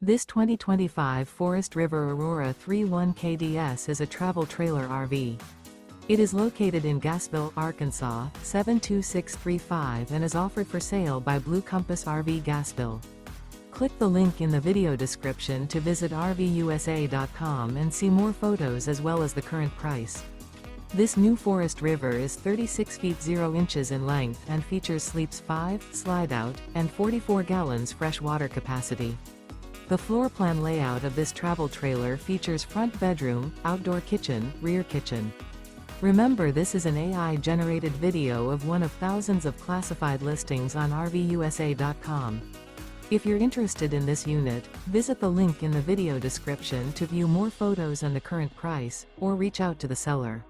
This 2025 Forest River Aurora 31 KDS is a travel trailer RV. It is located in Gassville, Arkansas, 72635 and is offered for sale by Blue Compass RV Gassville. Click the link in the video description to visit RVUSA.com and see more photos as well as the current price. This new Forest River is 36 feet 0 inches in length and features sleeps 5, Slideout, and 44 gallons fresh water capacity. The floor plan layout of this travel trailer features front bedroom, outdoor kitchen, rear kitchen. Remember, this is an AI-generated video of one of thousands of classified listings on RVUSA.com. If you're interested in this unit, visit the link in the video description to view more photos and the current price, or reach out to the seller.